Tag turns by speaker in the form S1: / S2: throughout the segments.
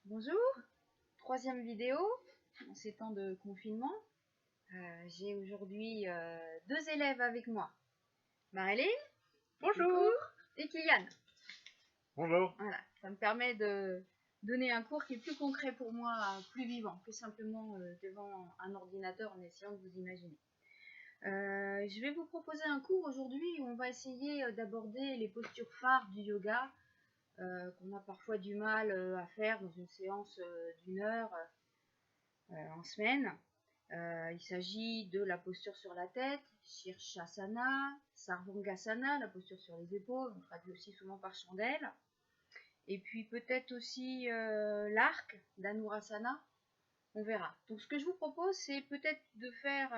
S1: Bonjour, troisième vidéo en ces temps de confinement. J'ai aujourd'hui deux élèves avec moi. Marilyn,
S2: Bonjour.
S1: et Kylian.
S2: Bonjour.
S1: Voilà, ça me permet de donner un cours qui est plus concret pour moi, plus vivant que simplement devant un ordinateur en essayant de vous imaginer. Je vais vous proposer un cours aujourd'hui où on va essayer d'aborder les postures phares du yoga qu'on a parfois du mal à faire dans une séance d'une heure en semaine. Il s'agit de la posture sur la tête, Shirshasana, Sarvangasana, la posture sur les épaules, on traduit aussi souvent par chandelle. Et puis peut-être aussi l'arc d'Anurasana, on verra. Donc ce que je vous propose, c'est peut-être de faire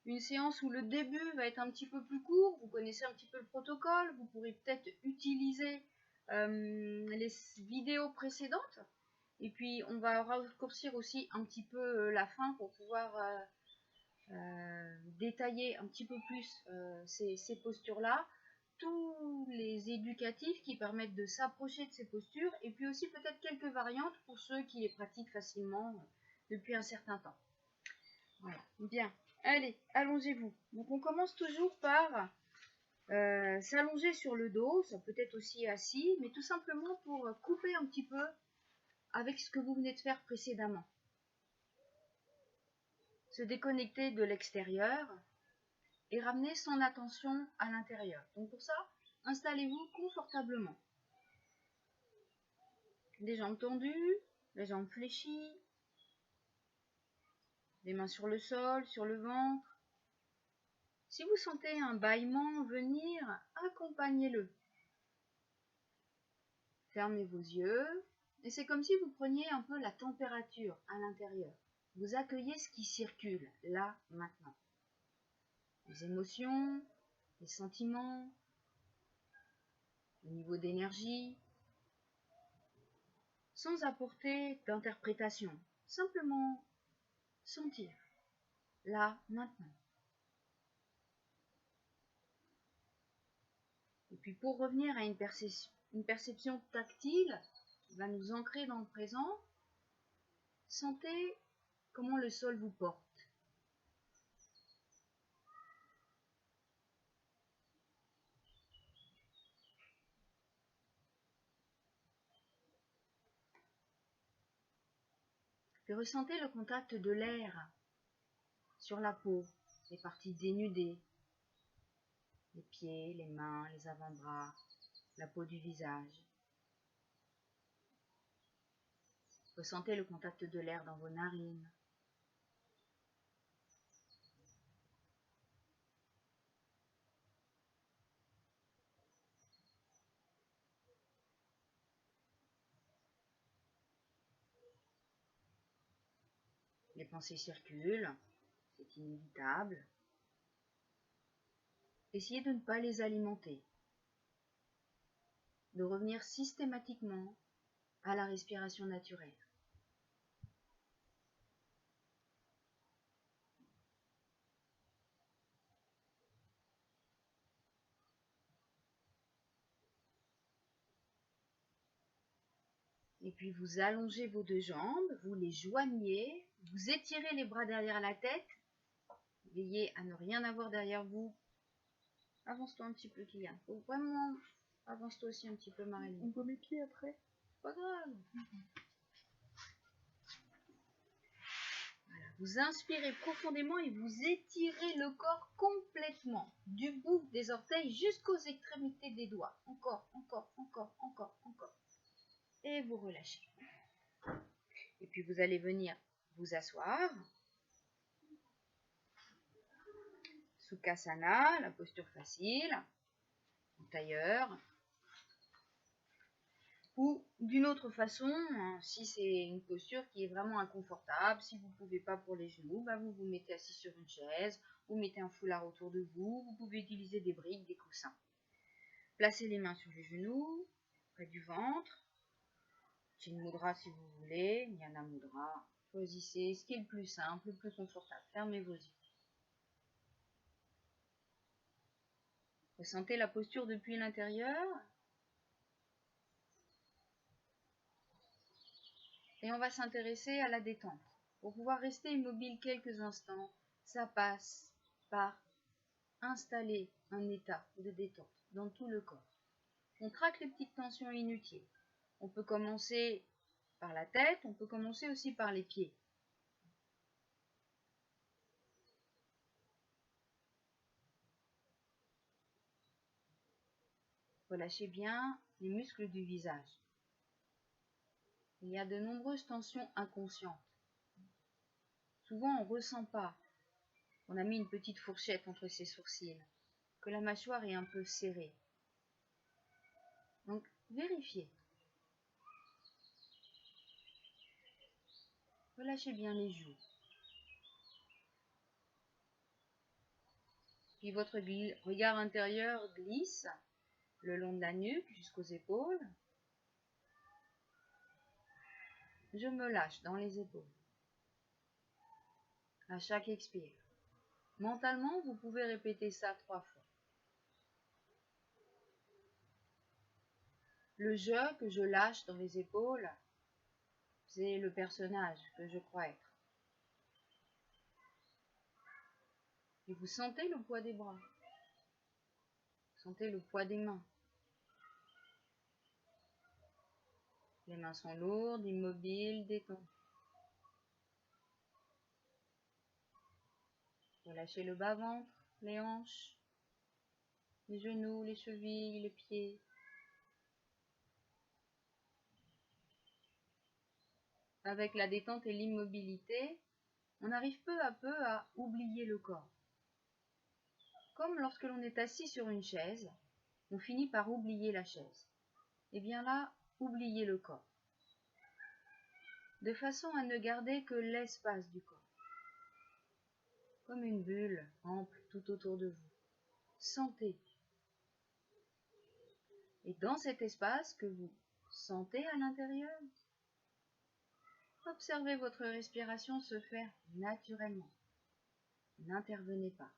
S1: une séance où le début va être un petit peu plus court, vous connaissez un petit peu le protocole, vous pourrez peut-être utiliser les vidéos précédentes. Et puis on va raccourcir aussi un petit peu la fin pour pouvoir détailler un petit peu plus ces postures-là, tous les éducatifs qui permettent de s'approcher de ces postures, et puis aussi peut-être quelques variantes pour ceux qui les pratiquent facilement depuis un certain temps. Voilà, bien. Allez, allongez-vous. Donc on commence toujours par s'allonger sur le dos, ça peut être aussi assis, mais tout simplement pour couper un petit peu avec ce que vous venez de faire précédemment. Se déconnecter de l'extérieur et ramener son attention à l'intérieur. Donc pour ça, installez-vous confortablement. Les jambes tendues, les jambes fléchies, les mains sur le sol, sur le ventre. Si vous sentez un bâillement venir, accompagnez-le. Fermez vos yeux et c'est comme si vous preniez un peu la température à l'intérieur. Vous accueillez ce qui circule, là, maintenant. Les émotions, les sentiments, le niveau d'énergie, sans apporter d'interprétation. Simplement sentir, là, maintenant. Et puis pour revenir à une perception tactile, qui va nous ancrer dans le présent, sentez comment le sol vous porte. Puis ressentez le contact de l'air sur la peau, les parties dénudées, les pieds, les mains, les avant-bras, la peau du visage. Ressentez le contact de l'air dans vos narines. Les pensées circulent, c'est inévitable. Essayez de ne pas les alimenter, de revenir systématiquement à la respiration naturelle. Et puis vous allongez vos deux jambes, vous les joignez, vous étirez les bras derrière la tête. Veillez à ne rien avoir derrière vous. Avance-toi un petit peu, Kylian. Faut vraiment... Avance-toi aussi un petit peu, Marilyn.
S2: On voit mes pieds après.
S1: C'est pas grave. Voilà. Vous inspirez profondément et vous étirez le corps complètement. Du bout des orteils jusqu'aux extrémités des doigts. Encore, encore, encore, encore, encore. Et vous relâchez. Et puis vous allez venir vous asseoir. Sukhasana, la posture facile, en tailleur. Ou d'une autre façon, si c'est une posture qui est vraiment inconfortable, si vous ne pouvez pas pour les genoux, vous vous mettez assis sur une chaise, vous mettez un foulard autour de vous, vous pouvez utiliser des briques, des coussins. Placez les mains sur les genoux, près du ventre. Chin Mudra si vous voulez, Jnana Mudra. Choisissez ce qui est le plus simple, le plus confortable. Fermez vos yeux. Ressentez la posture depuis l'intérieur. Et on va s'intéresser à la détente. Pour pouvoir rester immobile quelques instants, ça passe par installer un état de détente dans tout le corps. On traque les petites tensions inutiles. On peut commencer par la tête, on peut commencer aussi par les pieds. Relâchez bien les muscles du visage. Il y a de nombreuses tensions inconscientes. Souvent, on ne ressent pas. On a mis une petite fourchette entre ses sourcils, que la mâchoire est un peu serrée. Donc, vérifiez. Relâchez bien les joues. Puis votre regard intérieur glisse le long de la nuque jusqu'aux épaules. Je me lâche dans les épaules. À chaque expire. Mentalement, vous pouvez répéter ça 3 fois. Le je que je lâche dans les épaules, c'est le personnage que je crois être. Et vous sentez le poids des bras. Vous sentez le poids des mains. Les mains sont lourdes, immobiles, détendues. Relâchez le bas-ventre, les hanches, les genoux, les chevilles, les pieds. Avec la détente et l'immobilité, on arrive peu à peu à oublier le corps. Comme lorsque l'on est assis sur une chaise, on finit par oublier la chaise. Et bien là, oubliez le corps. De façon à ne garder que l'espace du corps. Comme une bulle ample tout autour de vous. Sentez. Et dans cet espace que vous sentez à l'intérieur, observez votre respiration se faire naturellement. N'intervenez pas.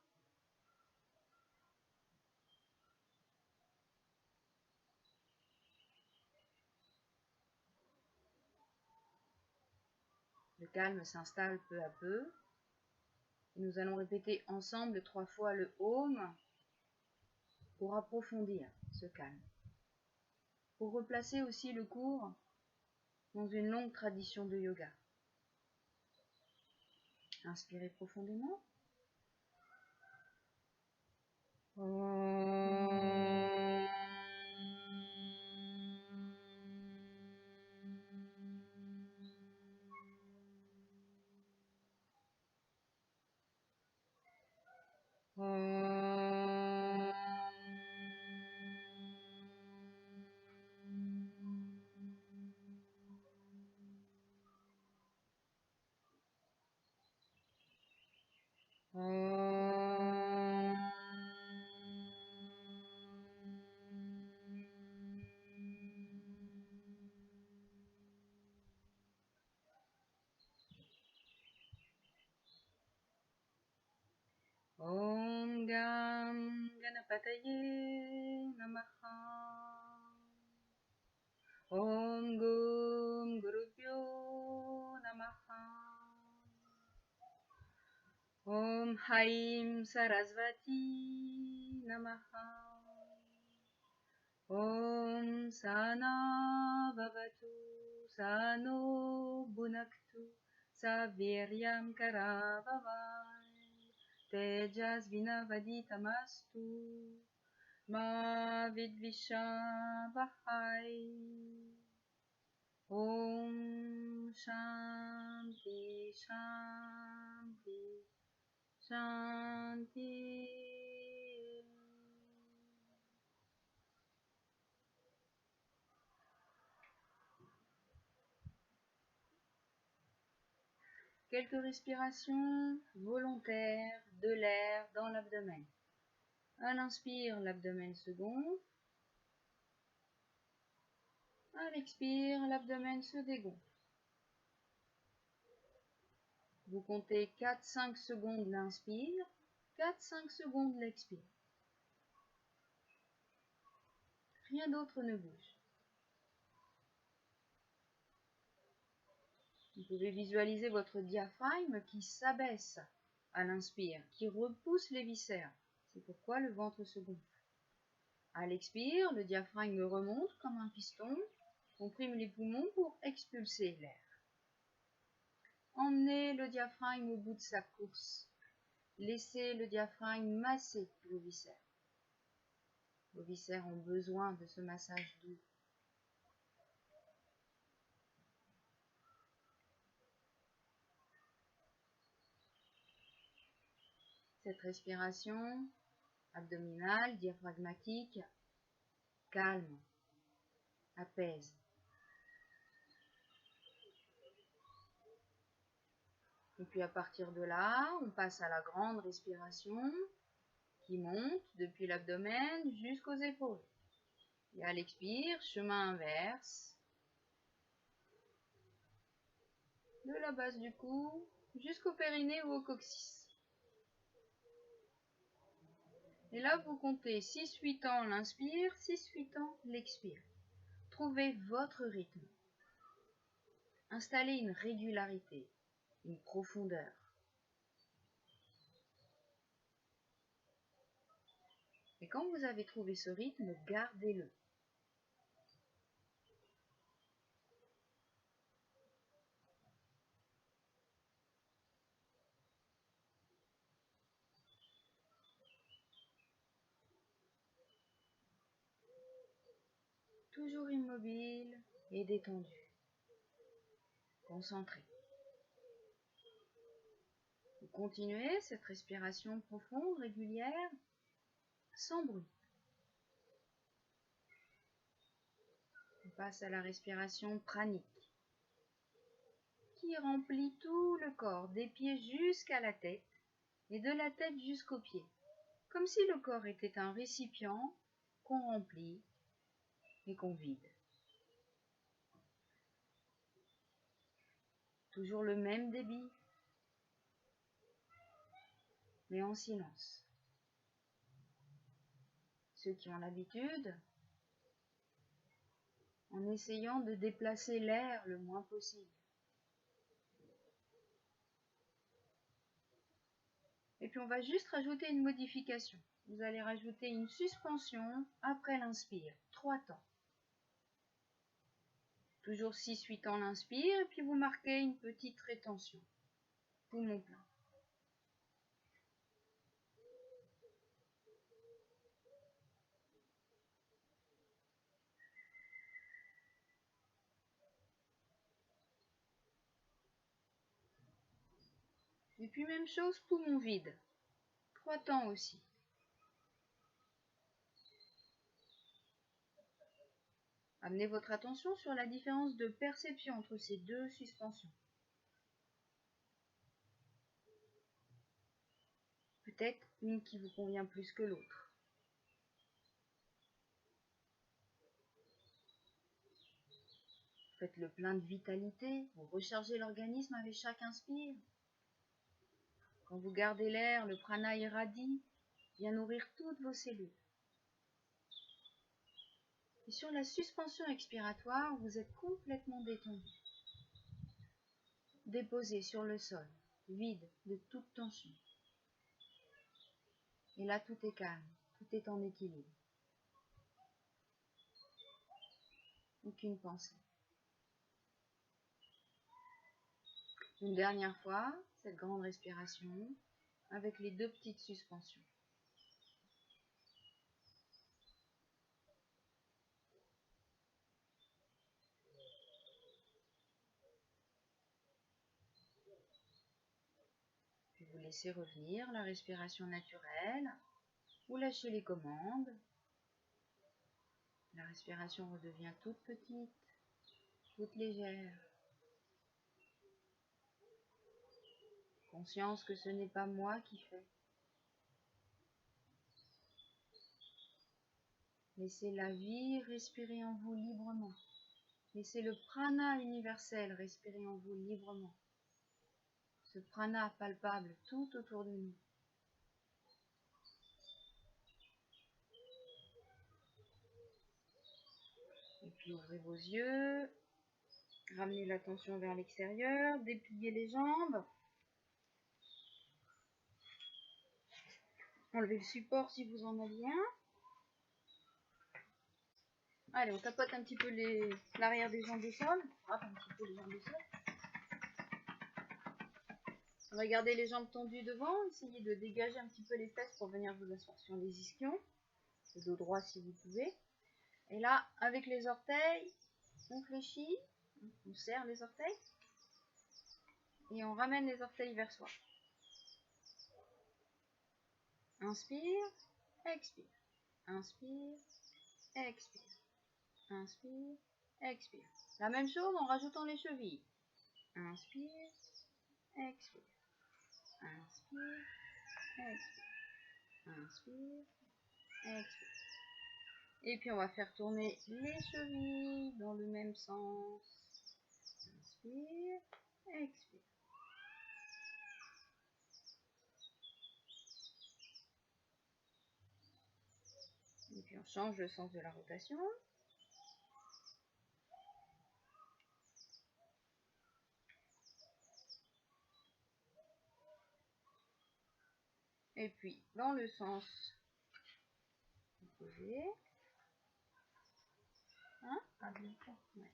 S1: Le calme s'installe peu à peu. Nous allons répéter ensemble 3 fois le Om pour approfondir ce calme. Pour replacer aussi le cours dans une longue tradition de yoga. Inspirez profondément. Om Gam Ganapataye Namaha. Om Gum Gurubhyo Namaha. Om Haim Sarasvati Namaha. Om Sana Bhavatu Sano Bhunaktu Saviryam Karavavai Tejas Vinavaditamastu Ma Vidvishavahai. Om Shanti Shanti Shanti. Quelques respirations volontaires de l'air dans l'abdomen. À l'inspire, l'abdomen se gonfle. À l'expire, l'abdomen se dégonfle. Vous comptez 4-5 secondes l'inspire, 4-5 secondes l'expire. Rien d'autre ne bouge. pouvez visualiser votre diaphragme qui s'abaisse à l'inspire, qui repousse les viscères. C'est pourquoi le ventre se gonfle. À l'expire, le diaphragme remonte comme un piston, comprime les poumons pour expulser l'air. Emmenez le diaphragme au bout de sa course. Laissez le diaphragme masser vos viscères. Vos viscères ont besoin de ce massage doux. Cette respiration abdominale, diaphragmatique, calme, apaise. Et puis à partir de là, on passe à la grande respiration qui monte depuis l'abdomen jusqu'aux épaules. Et à l'expire, chemin inverse, de la base du cou jusqu'au périnée ou au coccyx. Et là, vous comptez 6-8 ans l'inspire, 6-8 ans l'expire. Trouvez votre rythme. Installez une régularité, une profondeur. Et quand vous avez trouvé ce rythme, gardez-le. Toujours immobile et détendu. Concentré. Vous continuez cette respiration profonde, régulière, sans bruit. On passe à la respiration pranique, qui remplit tout le corps, des pieds jusqu'à la tête et de la tête jusqu'aux pieds, comme si le corps était un récipient qu'on remplit et qu'on vide. Toujours le même débit, mais en silence. Ceux qui ont l'habitude, en essayant de déplacer l'air le moins possible. Et puis on va juste rajouter une modification. Vous allez rajouter une suspension après l'inspire, 3 temps. Toujours 6-8 temps l'inspire, et puis vous marquez une petite rétention. Poumon plein. Et puis même chose, poumon vide. 3 temps aussi. Amenez votre attention sur la différence de perception entre ces deux suspensions. Peut-être une qui vous convient plus que l'autre. Faites le plein de vitalité, vous rechargez l'organisme avec chaque inspire. Quand vous gardez l'air, le prana irradie, vient nourrir toutes vos cellules. Et sur la suspension expiratoire, vous êtes complètement détendu. Déposé sur le sol, vide de toute tension. Et là, tout est calme, tout est en équilibre. Aucune pensée. Une dernière fois, cette grande respiration avec les 2 petites suspensions. Puis vous laissez revenir la respiration naturelle. Vous lâchez les commandes. La respiration redevient toute petite, toute légère. Conscience que ce n'est pas moi qui fais. Laissez la vie respirer en vous librement. Laissez le prana universel respirer en vous librement. Ce prana palpable tout autour de nous. Et puis ouvrez vos yeux. Ramenez la tension vers l'extérieur, dépliez les jambes. Enlevez le support si vous en avez un. Allez, on tapote un petit peu l'arrière des jambes au sol. On frappe un petit peu les jambes au sol. On va garder les jambes tendues devant. Essayez de dégager un petit peu les fesses pour venir vous asseoir sur les ischions. Le dos droit si vous pouvez. Et là, avec les orteils, on fléchit. On serre les orteils. Et on ramène les orteils vers soi. Inspire, expire. Inspire, expire. Inspire, expire. La même chose en rajoutant les chevilles. Inspire, expire. Inspire, expire. Inspire, expire. Et puis on va faire tourner les chevilles dans le même sens. Inspire, expire. Et puis on change le sens de la rotation. Et puis dans le sens opposé. Hein? Ah, bien sûr. Ouais.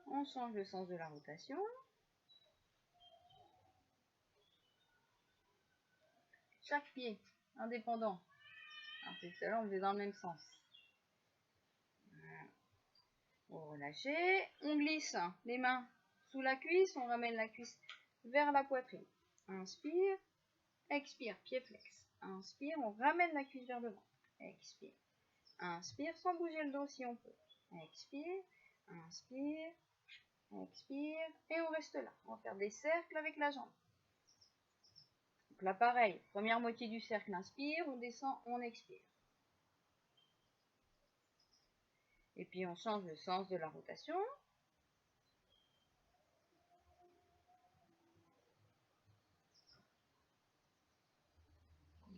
S1: On change le sens de la rotation. Chaque pied indépendant. Alors c'est cela, on le fait dans le même sens. Voilà. Vous relâchez. On glisse les mains sous la cuisse. On ramène la cuisse vers la poitrine. Inspire. Expire. Pied flex. Inspire. On ramène la cuisse vers devant. Expire. Inspire sans bouger le dos si on peut. Expire. Inspire. Expire. Et on reste là. On va faire des cercles avec la jambe. Donc là pareil. Première moitié du cercle. Inspire. On descend. On expire. Et puis on change le sens de la rotation.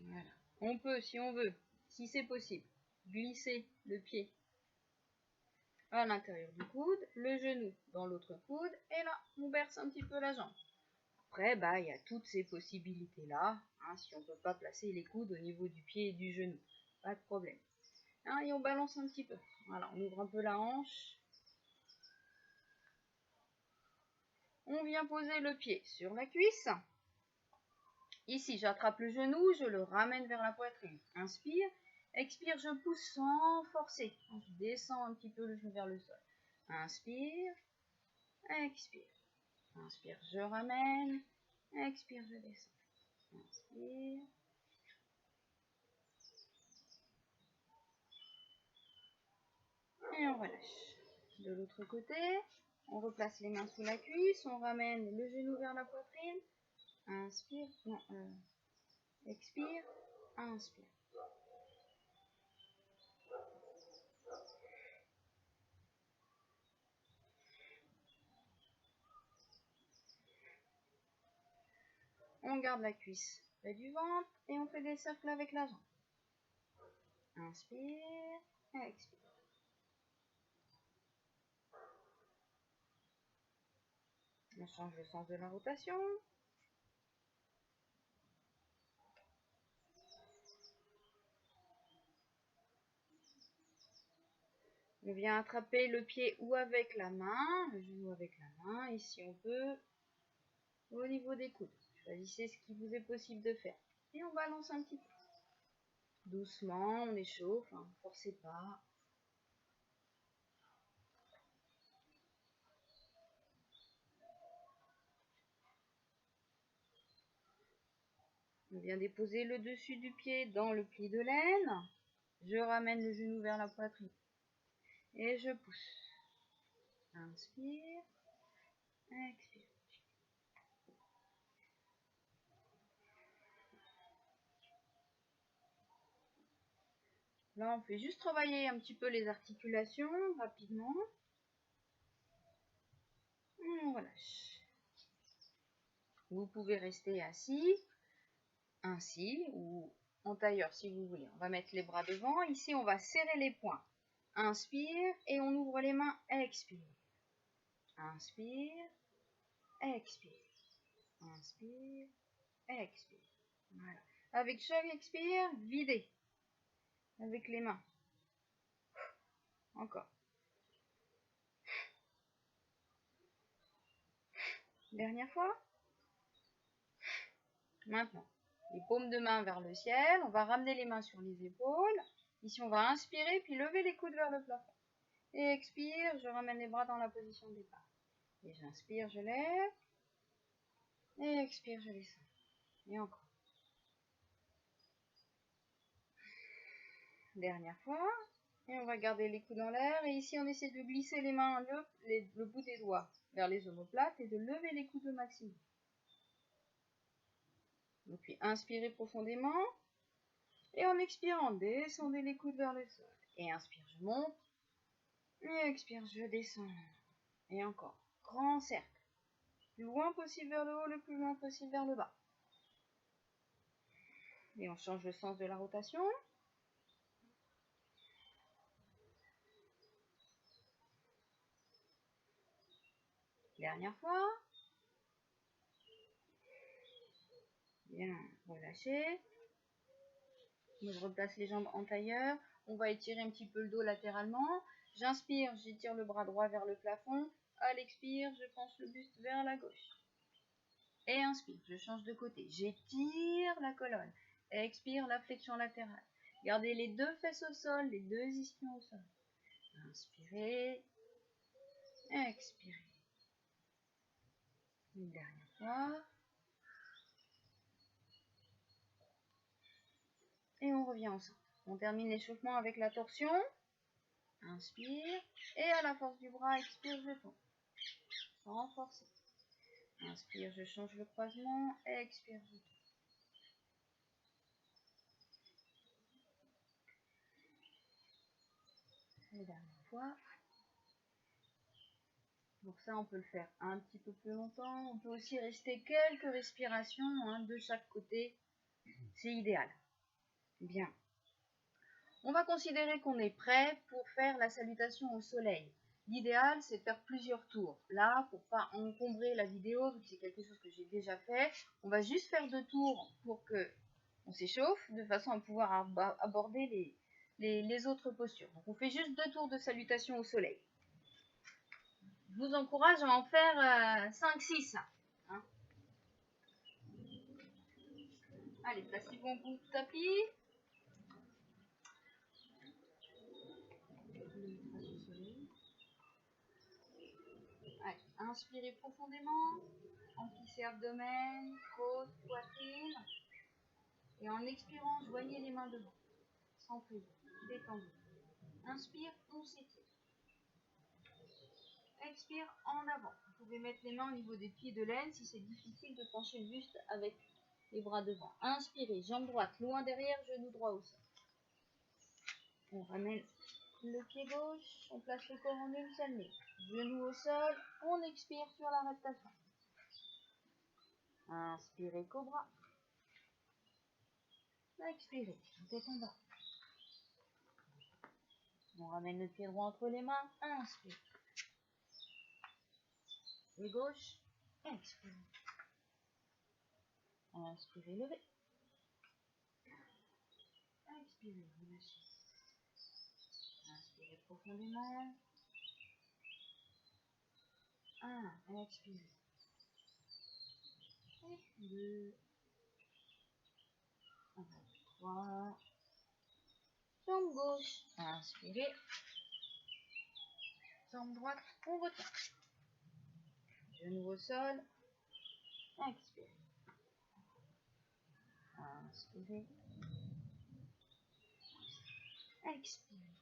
S1: Voilà. On peut, si on veut, si c'est possible, glisser le pied à l'intérieur du coude, le genou dans l'autre coude, et là, on berce un petit peu la jambe. Après, il y a toutes ces possibilités-là, hein, si on ne peut pas placer les coudes au niveau du pied et du genou, pas de problème. Hein, et on balance un petit peu. Voilà, on ouvre un peu la hanche. On vient poser le pied sur la cuisse. Ici, j'attrape le genou, je le ramène vers la poitrine. Inspire, expire, je pousse sans forcer. Je descends un petit peu le genou vers le sol. Inspire, expire. Inspire, je ramène. Expire, je descends. Inspire. Et on relâche. De l'autre côté, on replace les mains sous la cuisse, on ramène le genou vers la poitrine. Inspire, non, expire, inspire. On garde la cuisse près du ventre et on fait des cercles avec la jambe. Inspire, expire. On change le sens de la rotation. On vient attraper le pied ou avec la main, le genou avec la main, et si on peut, au niveau des coudes. Choisissez ce qui vous est possible de faire. Et on balance un petit peu. Doucement, on échauffe, hein, forcez pas. On vient déposer le dessus du pied dans le pli de laine. Je ramène le genou vers la poitrine. Et je pousse. Inspire. Expire. Là, on fait juste travailler un petit peu les articulations rapidement. On relâche. Vous pouvez rester assis, ainsi, ou en tailleur si vous voulez. On va mettre les bras devant. Ici, on va serrer les poings. Inspire et on ouvre les mains, expire. Inspire, expire. Inspire, expire. Voilà. Avec chaque expire, videz. Avec les mains. Encore. Dernière fois. Maintenant, les paumes de main vers le ciel. On va ramener les mains sur les épaules. Ici, on va inspirer, puis lever les coudes vers le plafond. Et expire, je ramène les bras dans la position de départ. Et j'inspire, je lève. Et expire, je descends. Et encore. Dernière fois. Et on va garder les coudes dans l'air. Et ici, on essaie de glisser les mains, le bout des doigts vers les omoplates et de lever les coudes au maximum. Et puis, inspirez profondément. Et en expirant, descendez les coudes vers le sol. Et inspire, je monte. Et expire, je descends. Et encore. Grand cercle. Le plus loin possible vers le haut, le plus loin possible vers le bas. Et on change le sens de la rotation. Dernière fois. Bien, relâchez. Je replace les jambes en tailleur. On va étirer un petit peu le dos latéralement. J'inspire, j'étire le bras droit vers le plafond. À l'expire, je penche le buste vers la gauche. Et inspire, je change de côté. J'étire la colonne. Expire, la flexion latérale. Gardez les deux fesses au sol, les deux ischions au sol. Inspirez. Expirez. Une dernière fois. Et on revient au centre. On termine l'échauffement avec la torsion. Inspire. Et à la force du bras, expire, je tombe. Renforcez. Inspire, je change le croisement. Expire, je tombe. Et dernière fois. Pour ça, on peut le faire un petit peu plus longtemps. On peut aussi rester quelques respirations de chaque côté. C'est idéal. Bien. On va considérer qu'on est prêt pour faire la salutation au soleil. L'idéal, c'est de faire plusieurs tours. Là, pour pas encombrer la vidéo, vu que c'est quelque chose que j'ai déjà fait, on va juste faire 2 tours pour que on s'échauffe, de façon à pouvoir aborder les autres postures. Donc, on fait juste 2 tours de salutation au soleil. Je vous encourage à en faire 5-6. Hein. Allez, placez vos bout de tapis. Allez, inspirez profondément. Emplissez abdomen, côte, poitrine. Et en expirant, joignez les mains devant. Sans prise. Détendez. Inspire, on s'étire. Expire en avant. Vous pouvez mettre les mains au niveau des pieds de l'aine si c'est difficile de pencher le buste avec les bras devant. Inspirez, jambe droite loin derrière, genou droit au sol. On ramène le pied gauche, on place le corps en une seule ligne. Genou au sol, on expire sur l'arrêtation. Inspirez, cobra. Expirez, tête en bas. On ramène le pied droit entre les mains, inspire. Et gauche, expirez. Inspirez, levez. Expirez, relâchez. Inspirez profondément. 1, expirez. 2, 3. Jambe gauche, inspirez. Jambe droite, on retient. Genou au sol, expirez. Inspirez. Expirez.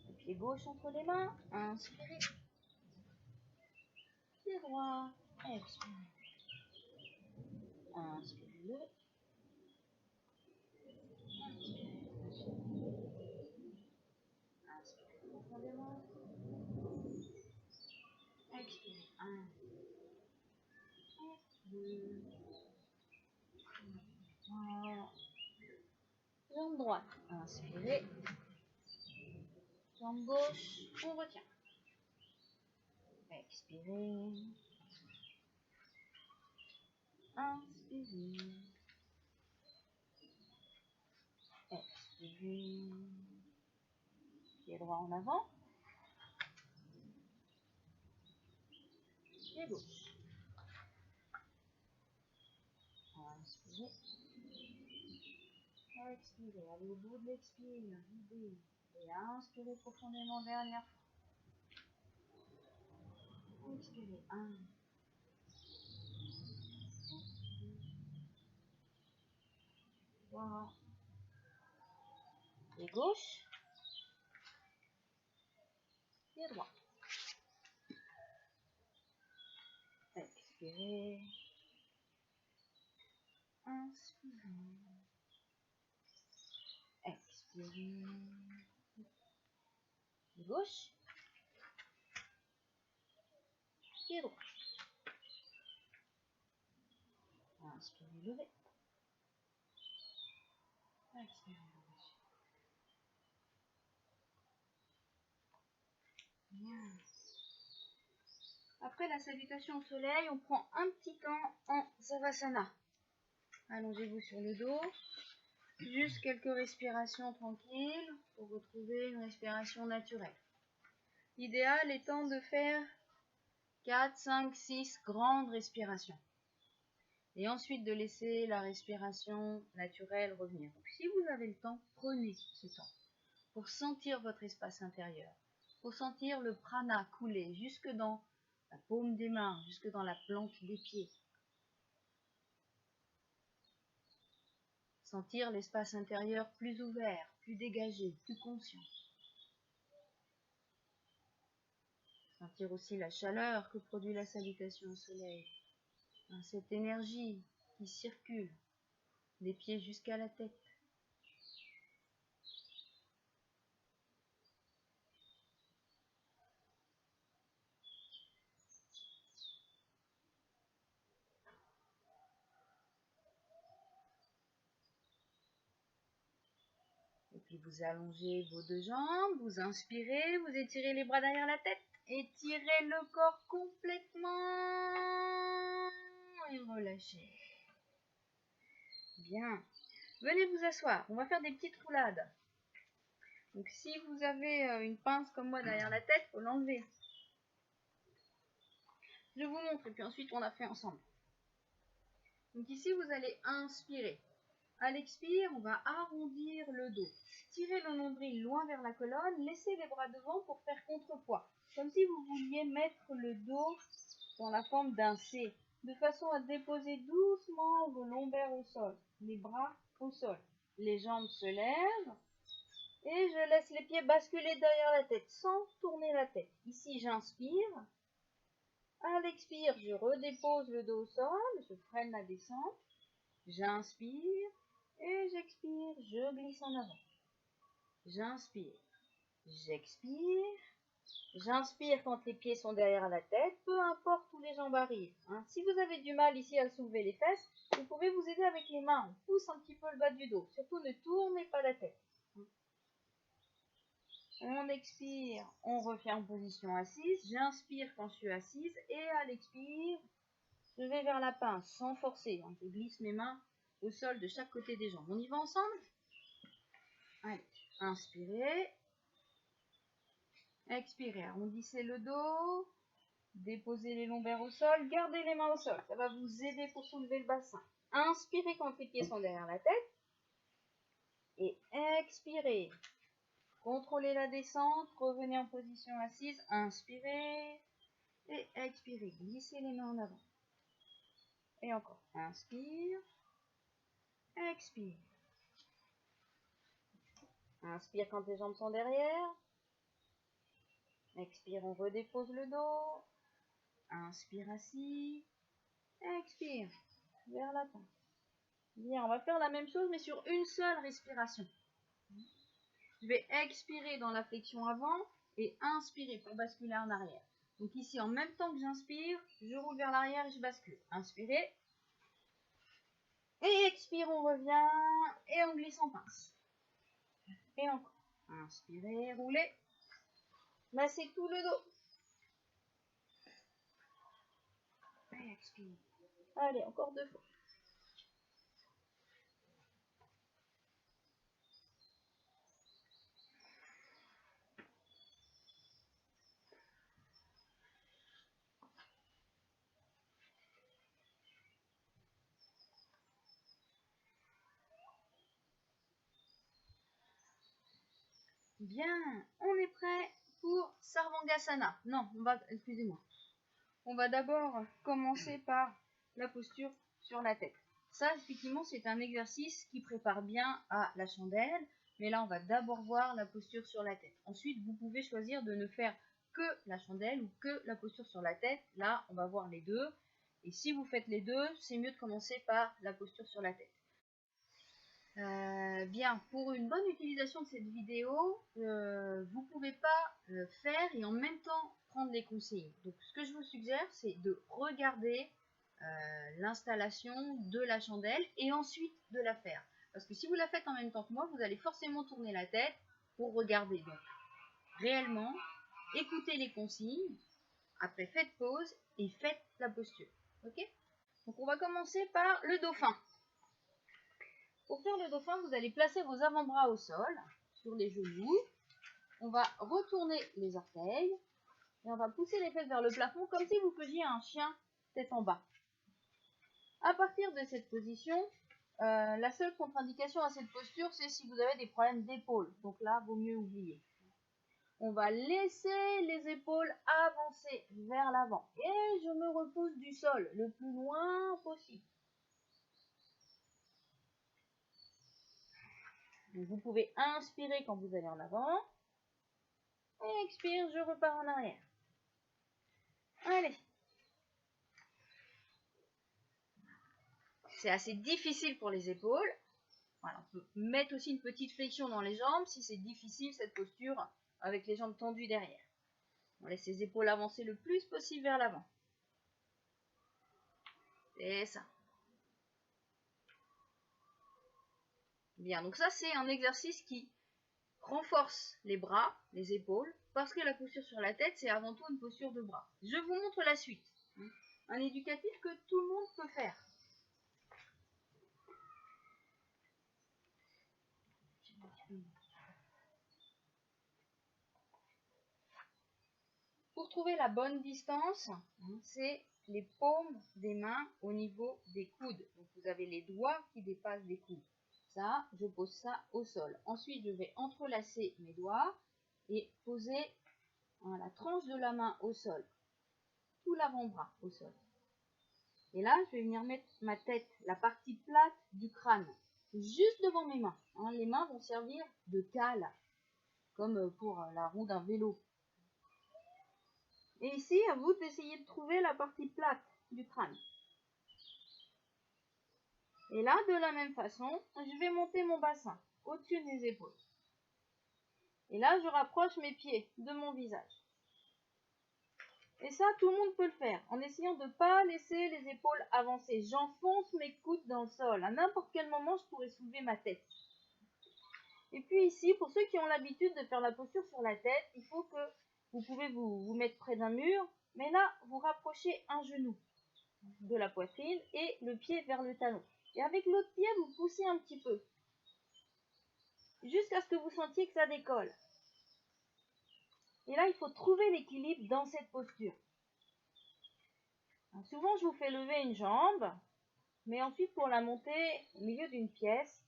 S1: Le pied gauche entre les mains, inspirez. Pied droit, expirez. Inspirez, levez. Inspirez profondément. Expirez. 1, 2, 3. Jambe droite. Inspirez. Jambe gauche, on retient. Expirez. Inspirez. Expirez. Pied droit en avant. Pied gauche. Inspirez. Expirez. Allez au bout de l'expire. Videz. Et inspirez profondément dernière fois. Expirez. 1. Voilà. Pied gauche. Pied droit. Expirez. Inspirez. Expirez. Pied gauche. Pied droit. Inspirez, levez. Expirez, levez. Bien. Après la salutation au soleil, on prend un petit temps en Savasana. Allongez-vous sur le dos. Juste quelques respirations tranquilles pour retrouver une respiration naturelle. L'idéal étant de faire 4, 5, 6 grandes respirations. Et ensuite de laisser la respiration naturelle revenir. Donc, si vous avez le temps, prenez ce temps pour sentir votre espace intérieur, pour sentir le prana couler jusque dans la paume des mains, jusque dans la plante des pieds. Sentir l'espace intérieur plus ouvert, plus dégagé, plus conscient. Sentir aussi la chaleur que produit la salutation au soleil. Cette énergie qui circule des pieds jusqu'à la tête. Et puis vous allongez vos deux jambes, vous inspirez, vous étirez les bras derrière la tête, étirez le corps complètement et relâchez. Bien. Venez vous asseoir, on va faire des petites roulades. Donc si vous avez une pince comme moi derrière la tête, il faut l'enlever. Je vous montre et puis ensuite on la fait ensemble. Donc ici vous allez inspirer. À l'expire, on va arrondir le dos. Tirez le nombril loin vers la colonne, laissez les bras devant pour faire contrepoids. Comme si vous vouliez mettre le dos dans la forme d'un C, de façon à déposer doucement vos lombaires au sol, les bras au sol. Les jambes se lèvent et je laisse les pieds basculer derrière la tête sans tourner la tête. Ici, j'inspire. À l'expire, je redépose le dos au sol, je freine la descente. J'inspire et j'expire, je glisse en avant. J'inspire, j'expire. J'inspire quand les pieds sont derrière la tête, peu importe où les jambes arrivent. Si vous avez du mal ici à soulever les fesses, vous pouvez vous aider avec les mains. On pousse un petit peu le bas du dos. Surtout, ne tournez pas la tête. On expire, on refait en position assise. J'inspire quand je suis assise et à l'expire, je vais vers la pince sans forcer. Je glisse mes mains au sol de chaque côté des jambes. On y va ensemble? Allez, inspirez. Expirez, arrondissez le dos. Déposez les lombaires au sol. Gardez les mains au sol. Ça va vous aider pour soulever le bassin. Inspirez quand les pieds sont derrière la tête. Et expirez. Contrôlez la descente. Revenez en position assise. Inspirez. Et expirez. Glissez les mains en avant. Et encore. Inspire. Expire. Inspire quand les jambes sont derrière. Expire, on redépose le dos. Inspire assis. Expire. Vers la pince. Bien, on va faire la même chose mais sur une seule respiration. Je vais expirer dans la flexion avant et inspirer pour basculer en arrière. Donc ici, en même temps que j'inspire, je roule vers l'arrière et je bascule. Inspirez. Et expire, on revient et on glisse en pince. Et encore. Inspirez, roulez. Massez tout le dos. Et expire. Allez, encore 2 fois. Bien, on est prêt pour Sarvangasana. Non, excusez-moi. On va d'abord commencer par la posture sur la tête. Ça, effectivement, c'est un exercice qui prépare bien à la chandelle. Mais là, on va d'abord voir la posture sur la tête. Ensuite, vous pouvez choisir de ne faire que la chandelle ou que la posture sur la tête. Là, on va voir les deux. Et si vous faites les deux, c'est mieux de commencer par la posture sur la tête. Bien, pour une bonne utilisation de cette vidéo, vous ne pouvez pas faire et en même temps prendre les consignes. Donc ce que je vous suggère, c'est de regarder l'installation de la chandelle et ensuite de la faire. Parce que si vous la faites en même temps que moi, vous allez forcément tourner la tête pour regarder. Donc réellement, écoutez les consignes, après faites pause et faites la posture. Ok? Donc on va commencer par le dauphin. Pour faire le dauphin, vous allez placer vos avant-bras au sol, sur les genoux. On va retourner les orteils et on va pousser les fesses vers le plafond comme si vous faisiez un chien tête en bas. À partir de cette position, la seule contre-indication à cette posture, c'est si vous avez des problèmes d'épaule. Donc là, vaut mieux oublier. On va laisser les épaules avancer vers l'avant et je me repousse du sol le plus loin possible. Donc vous pouvez inspirer quand vous allez en avant. Et expire, je repars en arrière. Allez. C'est assez difficile pour les épaules. Voilà, on peut mettre aussi une petite flexion dans les jambes si c'est difficile cette posture avec les jambes tendues derrière. On laisse les épaules avancer le plus possible vers l'avant. C'est ça. Bien, donc ça c'est un exercice qui renforce les bras, les épaules, parce que la posture sur la tête c'est avant tout une posture de bras. Je vous montre la suite. Un éducatif que tout le monde peut faire. Pour trouver la bonne distance, c'est les paumes des mains au niveau des coudes. Donc vous avez les doigts qui dépassent des coudes. Ça, je pose ça au sol. Ensuite, je vais entrelacer mes doigts et poser la tranche de la main au sol. Tout l'avant-bras au sol. Et là, je vais venir mettre ma tête, la partie plate du crâne, juste devant mes mains. Les mains vont servir de cale, comme pour la roue d'un vélo. Et ici, à vous d'essayer de trouver la partie plate du crâne. Et là, de la même façon, je vais monter mon bassin au-dessus des épaules. Et là, je rapproche mes pieds de mon visage. Et ça, tout le monde peut le faire, en essayant de ne pas laisser les épaules avancer. J'enfonce mes coudes dans le sol. À n'importe quel moment, je pourrais soulever ma tête. Et puis ici, pour ceux qui ont l'habitude de faire la posture sur la tête, il faut que vous pouvez vous mettre près d'un mur, mais là, vous rapprochez un genou de la poitrine et le pied vers le talon. Et avec l'autre pied, vous poussez un petit peu, jusqu'à ce que vous sentiez que ça décolle. Et là, il faut trouver l'équilibre dans cette posture. Alors, souvent, je vous fais lever une jambe, mais ensuite, pour la monter au milieu d'une pièce,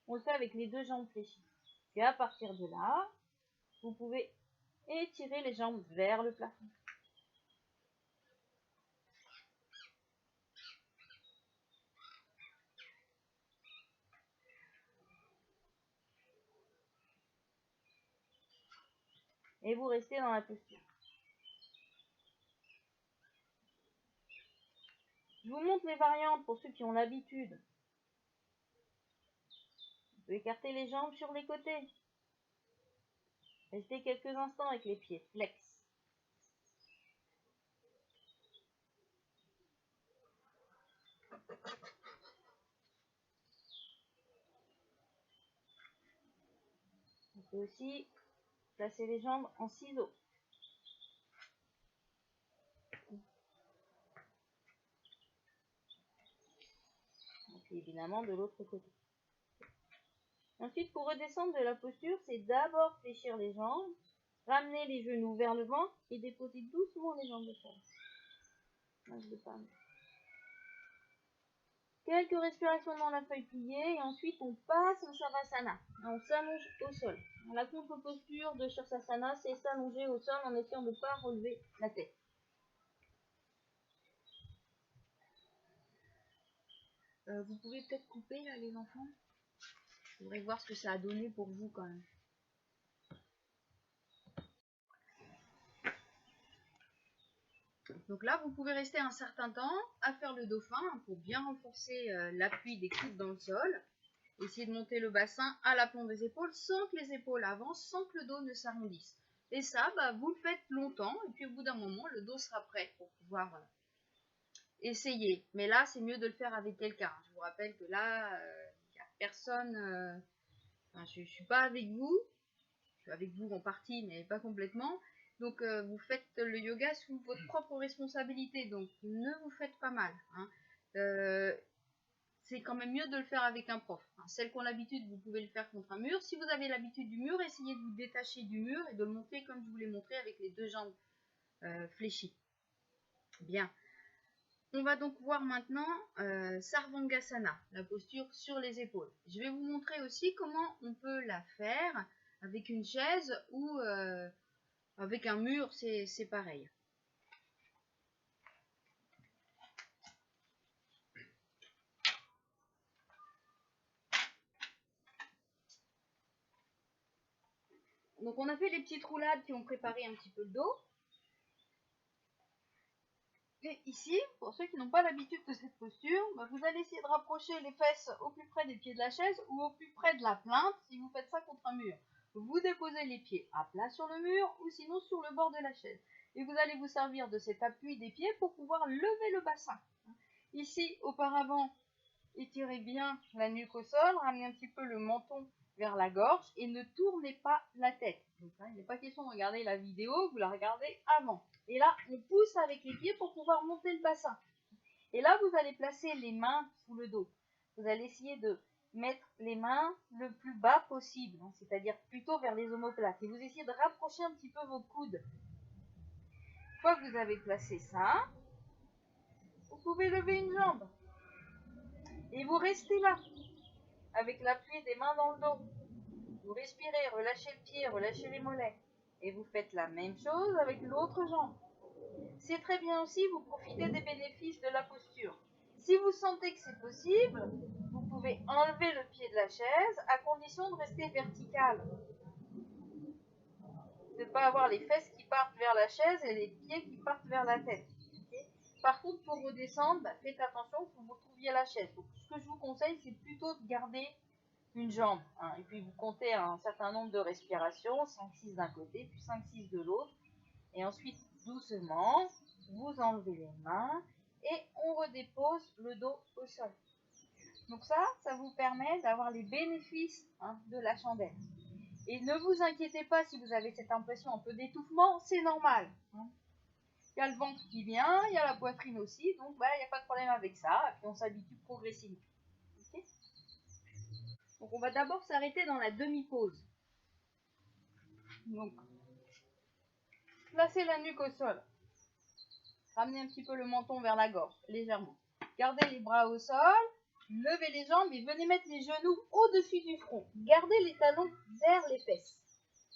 S1: on le fait avec les deux jambes fléchies. Et à partir de là, vous pouvez étirer les jambes vers le plafond. Et vous restez dans la posture. Je vous montre les variantes pour ceux qui ont l'habitude. Vous pouvez écarter les jambes sur les côtés. Restez quelques instants avec les pieds flex. On peut aussi placer les jambes en ciseaux.
S3: Et évidemment de l'autre côté. Ensuite, pour redescendre de la posture, c'est d'abord fléchir les jambes, ramener les genoux vers le ventre et déposer doucement les jambes de terre. Quelques respirations dans la feuille pliée et ensuite on passe en Shavasana. On s'allonge au sol. La contre-posture de Sirsasana, c'est s'allonger au sol en essayant de ne pas relever la tête.
S1: Vous pouvez peut-être couper là les enfants. Je voudrais voir ce que ça a donné pour vous quand même. Donc là, vous pouvez rester un certain temps à faire le dauphin pour bien renforcer l'appui des coudes dans le sol. Essayez de monter le bassin à l'aplomb des épaules sans que les épaules avancent, sans que le dos ne s'arrondisse. Et ça, vous le faites longtemps et puis au bout d'un moment, le dos sera prêt pour pouvoir essayer. Mais là, c'est mieux de le faire avec quelqu'un. Je vous rappelle que là, il n'y a personne... je ne suis pas avec vous. Je suis avec vous en partie, mais pas complètement. Donc, vous faites le yoga sous votre propre responsabilité. Donc, ne vous faites pas mal. C'est quand même mieux de le faire avec un prof. Celles qui ont l'habitude, vous pouvez le faire contre un mur. Si vous avez l'habitude du mur, essayez de vous détacher du mur et de le monter comme je vous l'ai montré avec les deux jambes fléchies. Bien. On va donc voir maintenant Sarvangasana, la posture sur les épaules. Je vais vous montrer aussi comment on peut la faire avec une chaise ou avec un mur, c'est pareil. Donc on a fait les petites roulades qui ont préparé un petit peu le dos. Et ici, pour ceux qui n'ont pas l'habitude de cette posture, vous allez essayer de rapprocher les fesses au plus près des pieds de la chaise ou au plus près de la plinthe si vous faites ça contre un mur. Vous déposez les pieds à plat sur le mur ou sinon sur le bord de la chaise. Et vous allez vous servir de cet appui des pieds pour pouvoir lever le bassin. Ici, auparavant, étirez bien la nuque au sol, ramenez un petit peu le menton vers la gorge et ne tournez pas la tête. Donc, il n'est pas question de regarder la vidéo, vous la regardez avant. Et là, on pousse avec les pieds pour pouvoir monter le bassin. Et là, vous allez placer les mains sous le dos. Vous allez essayer de mettre les mains le plus bas possible, c'est-à-dire plutôt vers les omoplates. Et vous essayez de rapprocher un petit peu vos coudes. Une fois que vous avez placé ça, vous pouvez lever une jambe. Et vous restez là, avec l'appui des mains dans le dos. Vous respirez, relâchez le pied, relâchez les mollets. Et vous faites la même chose avec l'autre jambe. C'est très bien aussi, vous profitez des bénéfices de la posture. Si vous sentez que c'est possible, vous pouvez enlever le pied de la chaise à condition de rester vertical. De ne pas avoir les fesses qui partent vers la chaise et les pieds qui partent vers la tête. Okay. Par contre, pour redescendre, faites attention que vous retrouviez la chaise. Donc, ce que je vous conseille, c'est plutôt de garder une jambe. Et puis, vous comptez un certain nombre de respirations, 5-6 d'un côté, puis 5-6 de l'autre. Et ensuite, doucement, vous enlevez les mains et on redépose le dos au sol. Donc ça vous permet d'avoir les bénéfices de la chandelle. Et ne vous inquiétez pas si vous avez cette impression un peu d'étouffement, c'est normal. Il y a le ventre qui vient, il y a la poitrine aussi, donc il n'y a pas de problème avec ça, et puis on s'habitue progressivement. Okay. Donc on va d'abord s'arrêter dans la demi-pause. Donc, placez la nuque au sol. Ramenez un petit peu le menton vers la gorge, légèrement. Gardez les bras au sol, levez les jambes et venez mettre les genoux au-dessus du front. Gardez les talons vers les fesses.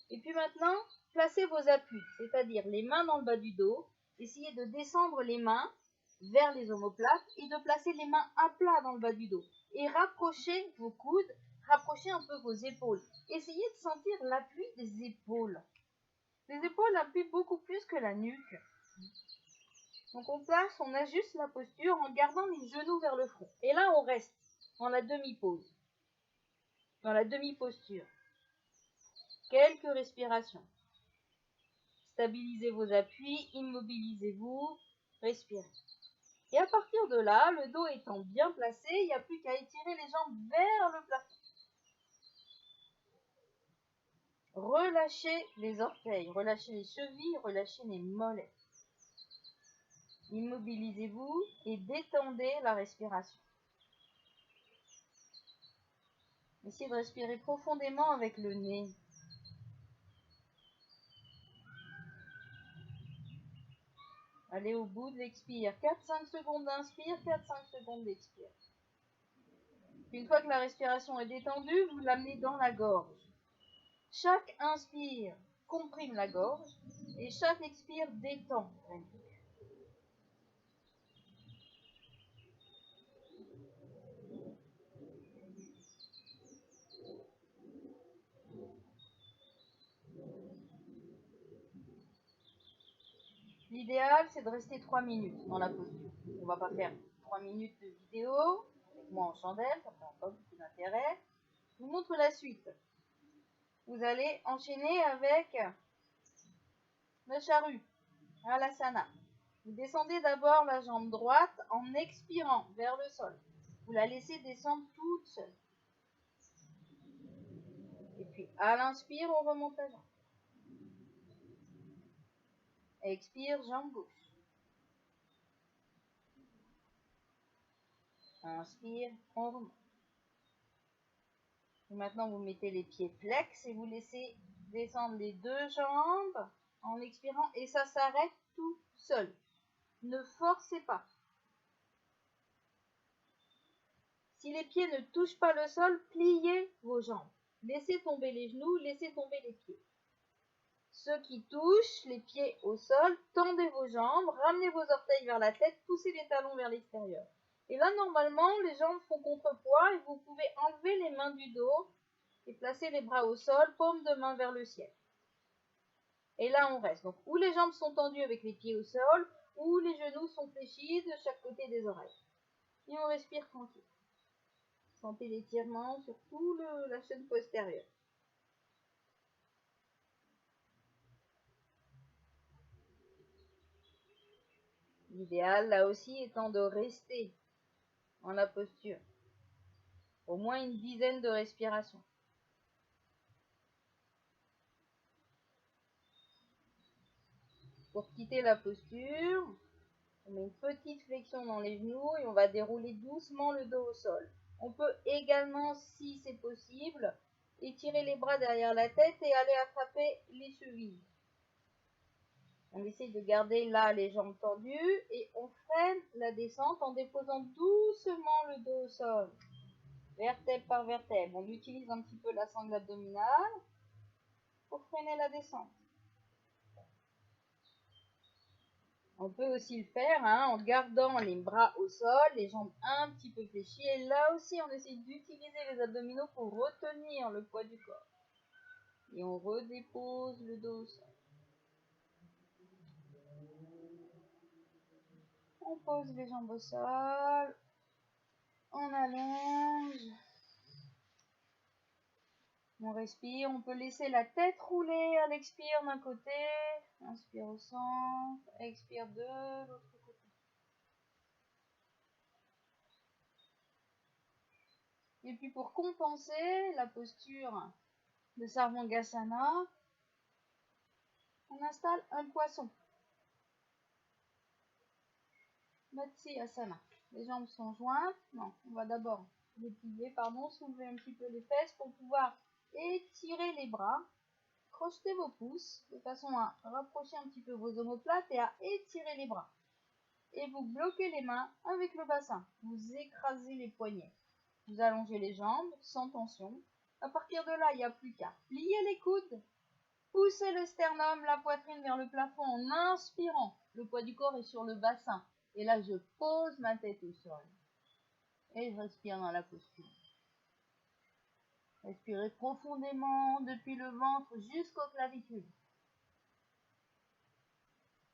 S1: Et puis maintenant, placez vos appuis, c'est-à-dire les mains dans le bas du dos. Essayez de descendre les mains vers les omoplates et de placer les mains à plat dans le bas du dos. Et rapprochez vos coudes, rapprochez un peu vos épaules. Essayez de sentir l'appui des épaules. Les épaules appuient beaucoup plus que la nuque. Donc on ajuste la posture en gardant les genoux vers le front. Et là, on reste dans la demi-pause, dans la demi-posture. Quelques respirations. Stabilisez vos appuis, immobilisez-vous, respirez. Et à partir de là, le dos étant bien placé, il n'y a plus qu'à étirer les jambes vers le plafond. Relâchez les orteils, relâchez les chevilles, relâchez les mollets. Immobilisez-vous et détendez la respiration.
S3: Essayez de respirer profondément avec le nez. Allez au bout de l'expire. 4-5 secondes d'inspire, 4-5 secondes d'expire. Une fois que la respiration est détendue, vous l'amenez dans la gorge. Chaque inspire comprime la gorge et chaque expire détend la nuque. L'idéal, c'est de rester 3 minutes dans la posture. On ne va pas faire 3 minutes de vidéo, avec moi en chandelle, ça prend pas beaucoup d'intérêt. Je vous montre la suite. Vous allez enchaîner avec le charrue, Halasana. Vous descendez d'abord la jambe droite en expirant vers le sol. Vous la laissez descendre toute seule. Et puis à l'inspire, on remonte la jambe. Expire, jambe gauche. Inspire, on remonte. Et maintenant, vous mettez les pieds flex et vous laissez descendre les deux jambes en expirant. Et ça s'arrête tout seul. Ne forcez pas. Si les pieds ne touchent pas le sol, pliez vos jambes. Laissez tomber les genoux, laissez tomber les pieds. Ceux qui touchent les pieds au sol, tendez vos jambes, ramenez vos orteils vers la tête, poussez les talons vers l'extérieur. Et là, normalement, les jambes font contrepoids et vous pouvez enlever les mains du dos et placer les bras au sol, paume de main vers le ciel. Et là, on reste. Donc, ou les jambes sont tendues avec les pieds au sol, ou les genoux sont fléchis de chaque côté des oreilles. Et on respire tranquille. Sentez l'étirement sur toute la chaîne postérieure. L'idéal, là aussi, étant de rester en la posture. Au moins une dizaine de respirations. Pour quitter la posture, on met une petite flexion dans les genoux et on va dérouler doucement le dos au sol. On peut également, si c'est possible, étirer les bras derrière la tête et aller attraper les chevilles. On essaye de garder là les jambes tendues et on freine la descente en déposant doucement le dos au sol. Vertèbre par vertèbre. On utilise un petit peu la sangle abdominale pour freiner la descente. On peut aussi le faire en gardant les bras au sol, les jambes un petit peu fléchies. Et là aussi, on essaie d'utiliser les abdominaux pour retenir le poids du corps. Et on redépose le dos au sol. On pose les jambes au sol. On allonge. On respire. On peut laisser la tête rouler à l'expire d'un côté. Inspire au centre. Expire de l'autre côté. Et puis pour compenser la posture de Sarvangasana, on installe un poisson. Matsyasana. Les jambes sont jointes. Non, on va d'abord les plier, soulever un petit peu les fesses pour pouvoir étirer les bras. Crochetez vos pouces de façon à rapprocher un petit peu vos omoplates et à étirer les bras. Et vous bloquez les mains avec le bassin. Vous écrasez les poignets. Vous allongez les jambes sans tension. À partir de là, il n'y a plus qu'à plier les coudes. Poussez le sternum, la poitrine vers le plafond en inspirant. Le poids du corps est sur le bassin. Et là, je pose ma tête au sol. Et je respire dans la posture. Respirez profondément depuis le ventre jusqu'aux clavicules.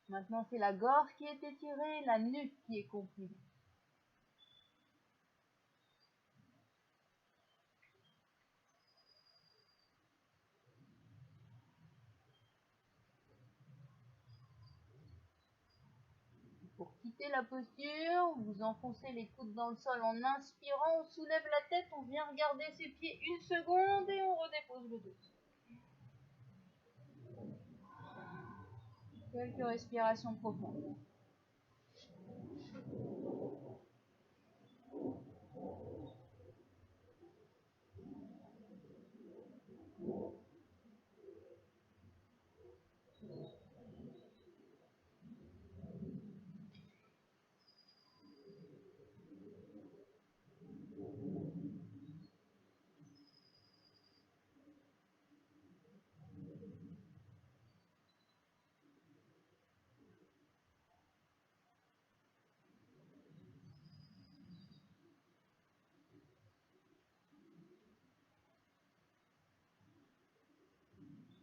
S3: Maintenant, c'est la gorge qui est étirée, la nuque qui est comprimée. Pour quitter la posture, vous enfoncez les coudes dans le sol en inspirant, on soulève la tête, on vient regarder ses pieds une seconde et on redépose le dos. Quelques respirations profondes.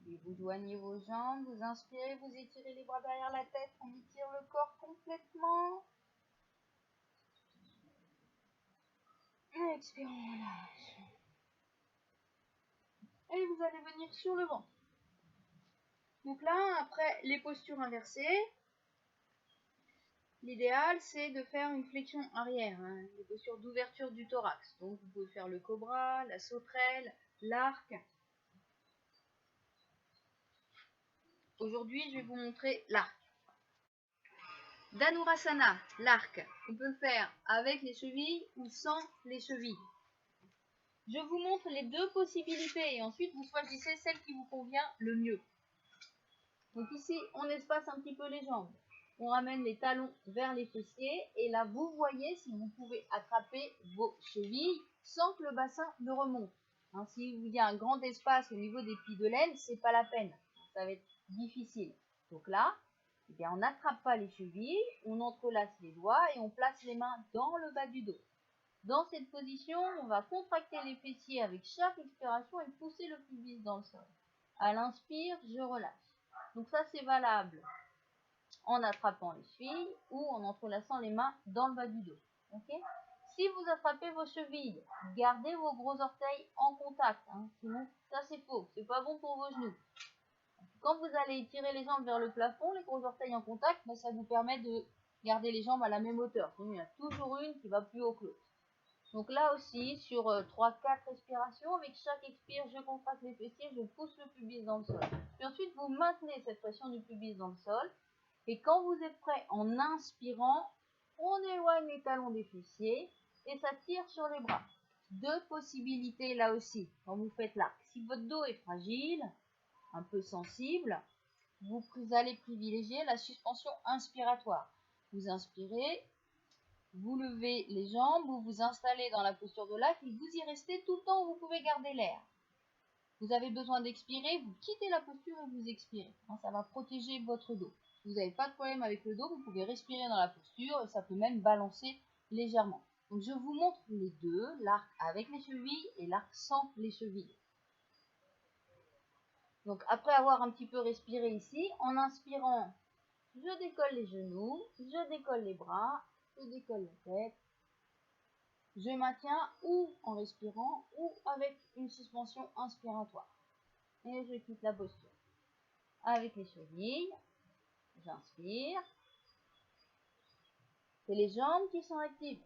S3: Puis vous joignez vos jambes, vous inspirez, vous étirez les bras derrière la tête, on étire le corps complètement. Expirez, on relâche. Et vous allez venir sur le ventre. Donc là, après les postures inversées, l'idéal c'est de faire une flexion arrière, hein, les postures d'ouverture du thorax. Donc vous pouvez faire le cobra, la sauterelle, l'arc. Aujourd'hui, je vais vous montrer l'arc. Dhanurasana, l'arc, on peut le faire avec les chevilles ou sans les chevilles. Je vous montre les deux possibilités et ensuite vous choisissez celle qui vous convient le mieux. Donc ici, on espace un petit peu les jambes. On ramène les talons vers les fessiers et là, vous voyez si vous pouvez attraper vos chevilles sans que le bassin ne remonte. Hein, s'il y a un grand espace au niveau des plis de laine, c'est pas la peine. Ça va être difficile. Donc là, eh bien, on n'attrape pas les chevilles, on entrelace les doigts et on place les mains dans le bas du dos. Dans cette position, on va contracter les fessiers avec chaque expiration et pousser le pubis dans le sol. À l'inspire, je relâche. Donc ça, c'est valable en attrapant les chevilles ou en entrelaçant les mains dans le bas du dos. Okay, si vous attrapez vos chevilles, gardez vos gros orteils en contact. Hein, sinon, ça c'est faux. C'est pas bon pour vos genoux. Quand vous allez tirer les jambes vers le plafond, les gros orteils en contact, ben, ça vous permet de garder les jambes à la même hauteur. Il y en a toujours une qui va plus haut que l'autre. Donc là aussi, sur 3-4 respirations, avec chaque expire, je contracte les fessiers, je pousse le pubis dans le sol. Puis ensuite, vous maintenez cette pression du pubis dans le sol. Et quand vous êtes prêt, en inspirant, on éloigne les talons des fessiers et ça tire sur les bras. Deux possibilités là aussi, quand vous faites l'arc. Si votre dos est fragile, un peu sensible, vous allez privilégier la suspension inspiratoire. Vous inspirez, vous levez les jambes, vous vous installez dans la posture de l'arc et vous y restez tout le temps où vous pouvez garder l'air. Vous avez besoin d'expirer, vous quittez la posture et vous expirez. Ça va protéger votre dos. Si vous n'avez pas de problème avec le dos, vous pouvez respirer dans la posture et ça peut même balancer légèrement. Donc je vous montre les deux, l'arc avec les chevilles et l'arc sans les chevilles. Donc après avoir un petit peu respiré ici, en inspirant, je décolle les genoux, je décolle les bras, je décolle la tête, je maintiens ou en respirant ou avec une suspension inspiratoire. Et je quitte la posture. Avec les chevilles, j'inspire. C'est les jambes qui sont actives.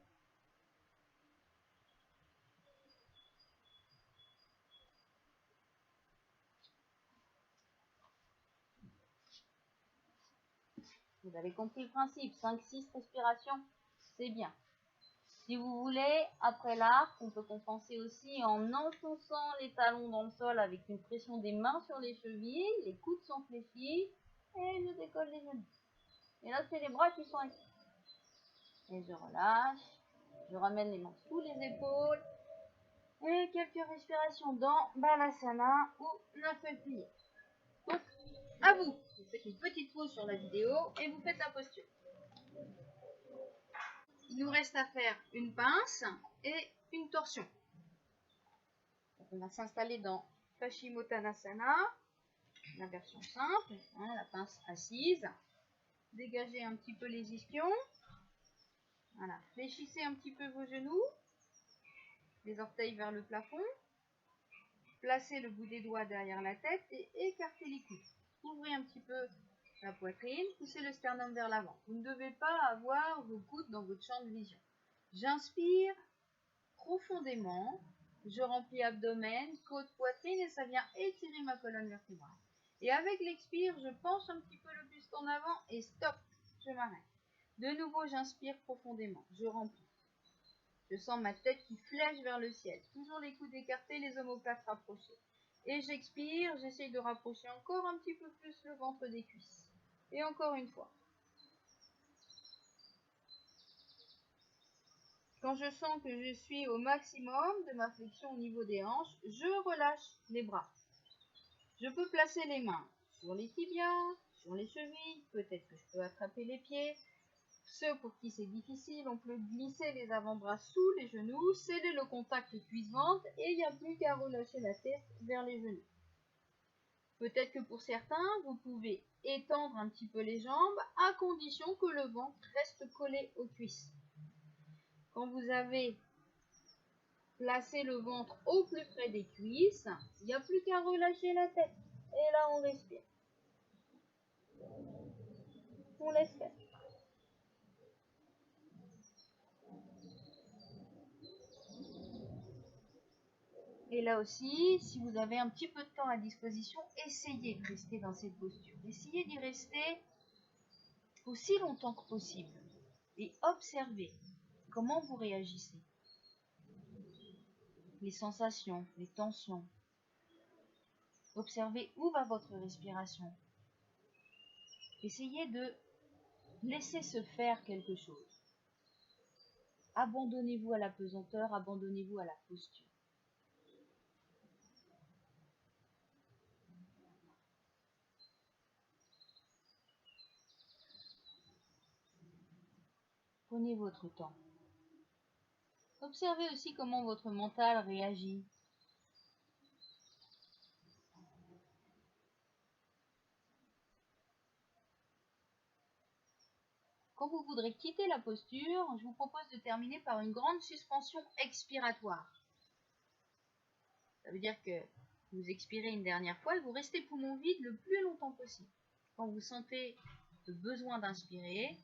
S3: Vous avez compris le principe, 5-6 respirations, c'est bien. Si vous voulez, après l'arc, on peut compenser aussi en enfonçant les talons dans le sol avec une pression des mains sur les chevilles, les coudes sont fléchis, et je décolle les genoux. Et là, c'est les bras qui sont actifs. Et je relâche, je ramène les mains sous les épaules, et quelques respirations dans Balasana ou la feuille pliée. Donc, à vous, vous faites une petite pause sur la vidéo et vous faites la posture. Il nous reste à faire une pince et une torsion. Donc, on va s'installer dans Paschimottanasana, la version simple, hein, la pince assise. Dégagez un petit peu les ischions. Voilà, fléchissez un petit peu vos genoux, les orteils vers le plafond. Placez le bout des doigts derrière la tête et écartez les coudes. Ouvrez un petit peu la poitrine, poussez le sternum vers l'avant. Vous ne devez pas avoir vos coudes dans votre champ de vision. J'inspire profondément, je remplis abdomen, côte, poitrine et ça vient étirer ma colonne vertébrale. Et avec l'expire, je penche un petit peu le buste en avant et stop, je m'arrête. De nouveau, j'inspire profondément, je remplis. Je sens ma tête qui flèche vers le ciel. Toujours les coudes écartés, les omoplates rapprochés. Et j'expire, j'essaye de rapprocher encore un petit peu plus le ventre des cuisses. Et encore une fois. Quand je sens que je suis au maximum de ma flexion au niveau des hanches, je relâche les bras. Je peux placer les mains sur les tibias, sur les chevilles, peut-être que je peux attraper les pieds. Ceux pour qui c'est difficile, on peut glisser les avant-bras sous les genoux, sceller le contact cuisse-ventre et il n'y a plus qu'à relâcher la tête vers les genoux. Peut-être que pour certains, vous pouvez étendre un petit peu les jambes à condition que le ventre reste collé aux cuisses. Quand vous avez placé le ventre au plus près des cuisses, il n'y a plus qu'à relâcher la tête. Et là, on respire. On laisse faire. Et là aussi, si vous avez un petit peu de temps à disposition, essayez de rester dans cette posture. Essayez d'y rester aussi longtemps que possible. Et observez comment vous réagissez. Les sensations, les tensions. Observez où va votre respiration. Essayez de laisser se faire quelque chose. Abandonnez-vous à la pesanteur, abandonnez-vous à la posture. Prenez votre temps. Observez aussi comment votre mental réagit. Quand vous voudrez quitter la posture, je vous propose de terminer par une grande suspension expiratoire. Ça veut dire que vous expirez une dernière fois et vous restez poumon vide le plus longtemps possible. Quand vous sentez le besoin d'inspirer,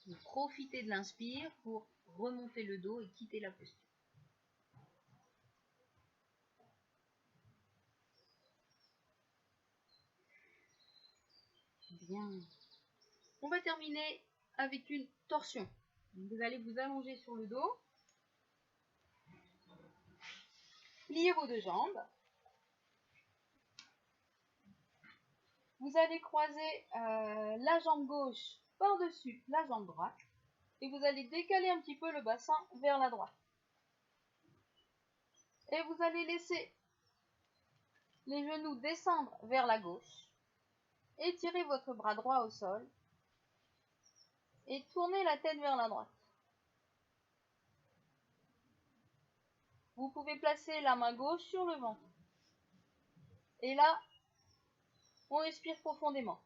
S3: vous profitez de l'inspire pour remonter le dos et quitter la posture. Bien. On va terminer avec une torsion. Vous allez vous allonger sur le dos. Pliez vos deux jambes. Vous allez croiser la jambe gauche par-dessus la jambe droite. Et vous allez décaler un petit peu le bassin vers la droite. Et vous allez laisser les genoux descendre vers la gauche. Étirez votre bras droit au sol. Et tournez la tête vers la droite. Vous pouvez placer la main gauche sur le ventre. Et là, on respire profondément.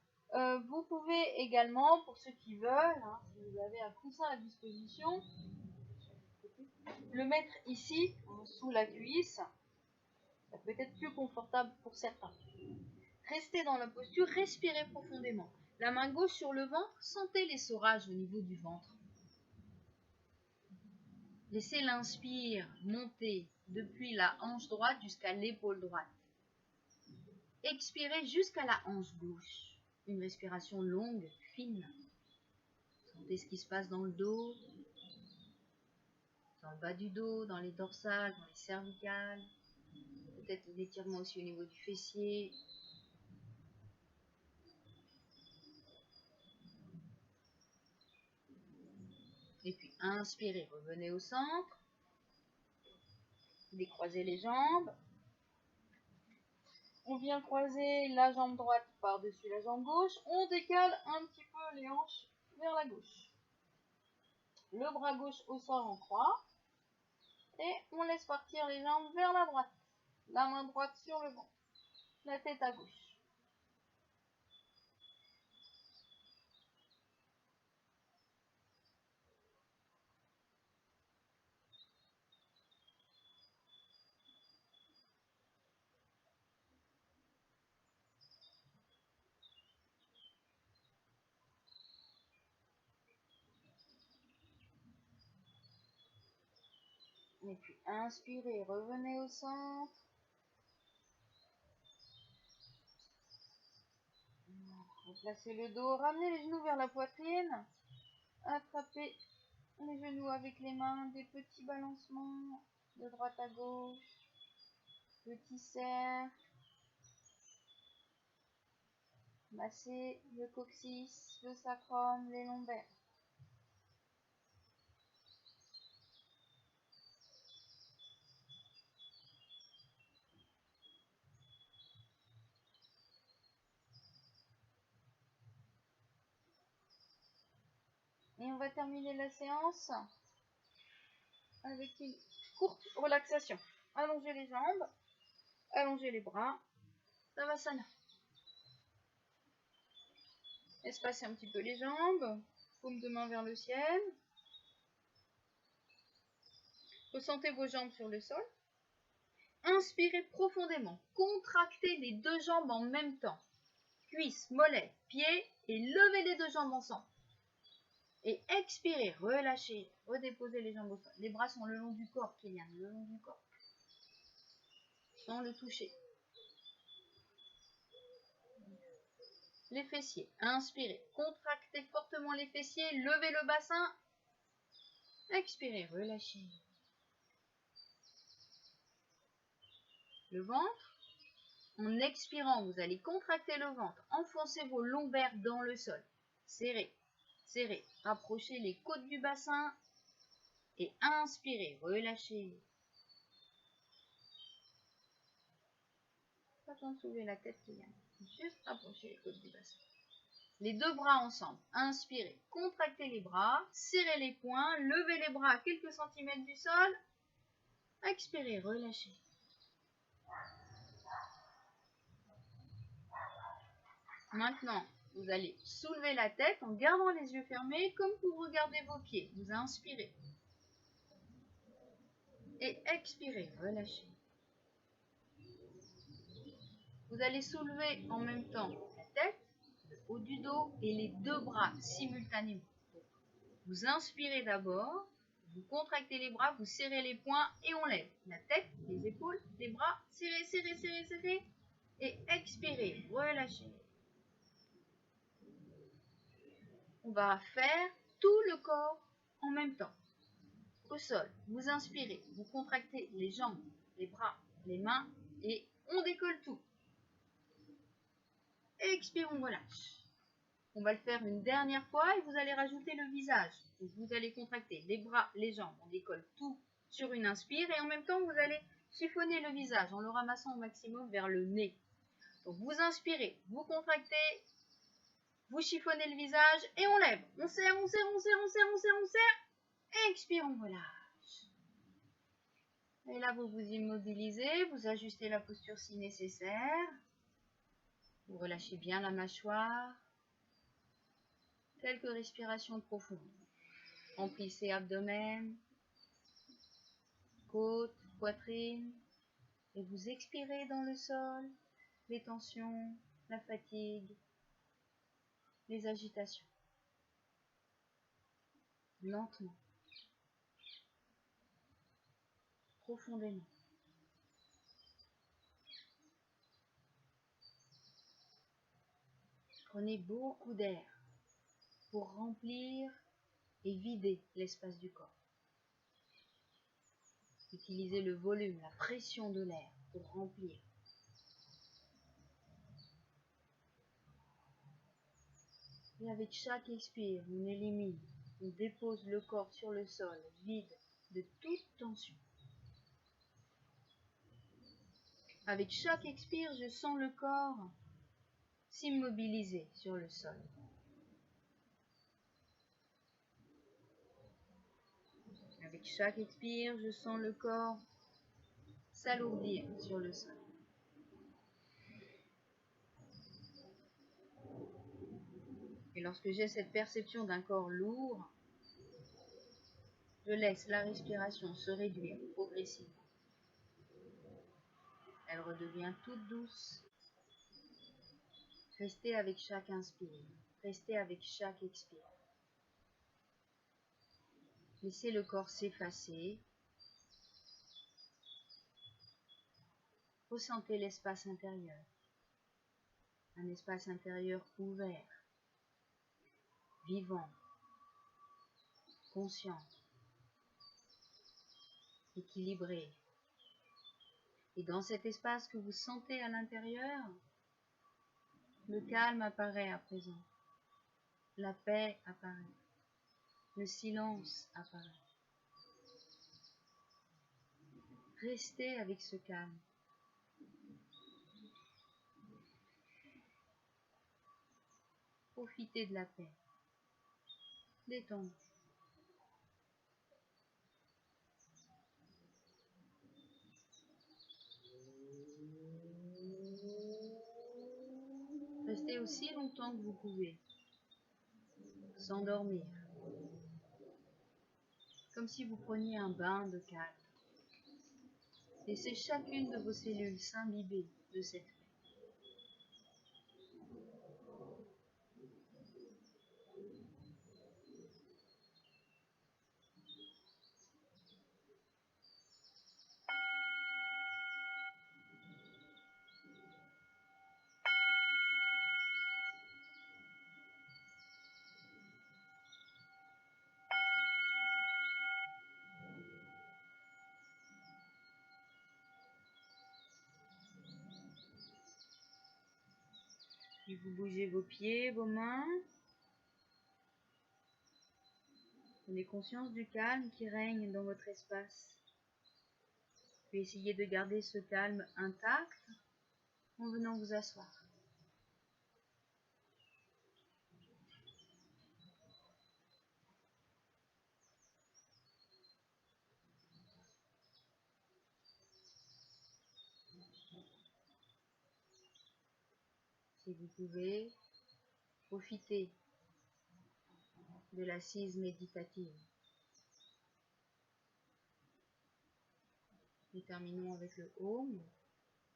S3: Vous pouvez également, pour ceux qui veulent, si vous avez un coussin à disposition, le mettre ici, sous la cuisse. Ça peut être plus confortable pour certains. Restez dans la posture, respirez profondément. La main gauche sur le ventre, sentez l'essorage au niveau du ventre. Laissez l'inspire monter depuis la hanche droite jusqu'à l'épaule droite. Expirez jusqu'à la hanche gauche. Une respiration longue, fine. Sentez ce qui se passe dans le dos, dans le bas du dos, dans les dorsales, dans les cervicales. Peut-être des étirements aussi au niveau du fessier. Et puis inspirez, revenez au centre. Décroisez les jambes. On vient croiser la jambe droite par-dessus la jambe gauche. On décale un petit peu les hanches vers la gauche. Le bras gauche au sol en croix. Et on laisse partir les jambes vers la droite. La main droite sur le ventre. La tête à gauche. Et puis inspirez, revenez au centre. Replacez le dos, ramenez les genoux vers la poitrine. Attrapez les genoux avec les mains, des petits balancements de droite à gauche. Petit cercle. Massez le coccyx, le sacrum, les lombaires. Et on va terminer la séance avec une courte relaxation. Allongez les jambes, allongez les bras,
S1: Savasana. Espacez un petit peu les jambes, paume de main vers le ciel. Ressentez vos jambes sur le sol. Inspirez profondément. Contractez les deux jambes en même temps. Cuisses, mollets, pieds et levez les deux jambes ensemble. Et expirez, relâchez, redéposez les jambes au sol. Les bras sont le long du corps, Kylian, le long du corps. Sans le toucher. Les fessiers, inspirez, contractez fortement les fessiers, levez le bassin. Expirez, relâchez. Le ventre. En expirant, vous allez contracter le ventre. Enfoncez vos lombaires dans le sol. Serrez, serrez. Rapprochez les côtes du bassin. Et inspirez, relâchez. Pas besoin de soulever la tête, Kylian. Juste rapprocher les côtes du bassin. Les deux bras ensemble. Inspirez, contractez les bras. Serrez les poings. Levez les bras à quelques centimètres du sol. Expirez, relâchez. Maintenant, vous allez soulever la tête en gardant les yeux fermés comme vous regardez vos pieds. Vous inspirez. Et expirez, relâchez. Vous allez soulever en même temps la tête, le haut du dos et les deux bras simultanément. Vous inspirez d'abord, vous contractez les bras, vous serrez les poings et on lève. La tête, les épaules, les bras, serrez, serrez, serrez, serrez. Et expirez, relâchez. On va faire tout le corps en même temps. Au sol, vous inspirez, vous contractez les jambes, les bras, les mains et on décolle tout. Expire, on relâche. On va le faire une dernière fois et vous allez rajouter le visage. Donc vous allez contracter les bras, les jambes, on décolle tout sur une inspire et en même temps vous allez chiffonner le visage en le ramassant au maximum vers le nez. Donc vous inspirez, vous contractez, vous chiffonnez le visage et on lève. On serre, on serre, on serre, on serre, on serre, on serre. Expire, on relâche. Et là, vous vous immobilisez, vous ajustez la posture si nécessaire. Vous relâchez bien la mâchoire. Quelques respirations profondes. Remplissez abdomen, côte, poitrine. Et vous expirez dans le sol les tensions, la fatigue, les agitations. Lentement. Profondément. Prenez beaucoup d'air pour remplir et vider l'espace du corps. Utilisez le volume, la pression de l'air pour remplir. Et avec chaque expire, on élimine, on dépose le corps sur le sol, vide de toute tension. Avec chaque expire, je sens le corps s'immobiliser sur le sol. Avec chaque expire, je sens le corps s'alourdir sur le sol. Et lorsque j'ai cette perception d'un corps lourd, je laisse la respiration se réduire progressivement. Elle redevient toute douce. Restez avec chaque inspire, restez avec chaque expire. Laissez le corps s'effacer. Ressentez l'espace intérieur. Un espace intérieur ouvert, vivant, conscient, équilibré. Et dans cet espace que vous sentez à l'intérieur, le calme apparaît à présent. La paix apparaît. Le silence apparaît. Restez avec ce calme. Profitez de la paix. Détendez. aussi longtemps que vous pouvez. S'endormir. Comme si vous preniez un bain de calme. Laissez chacune de vos cellules s'imbiber de cette paix. Puis vous bougez vos pieds, vos mains. Prenez conscience du calme qui règne dans votre espace. Puis essayez de garder ce calme intact en venant vous asseoir. Si vous pouvez, profitez de l'assise méditative. Nous terminons avec le Om.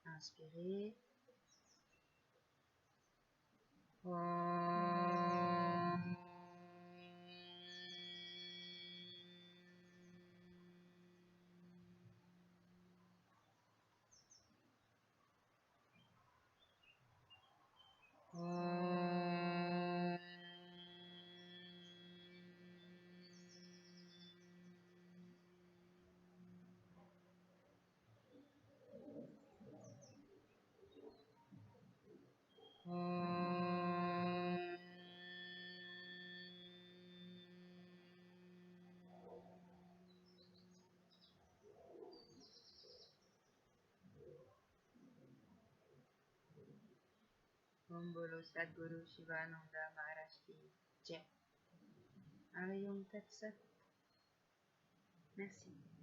S1: Inspirez. Om. Om Bolo Sadguru Shivananda Maharaj Ki Jai. Hariom Tat Sat. Merci.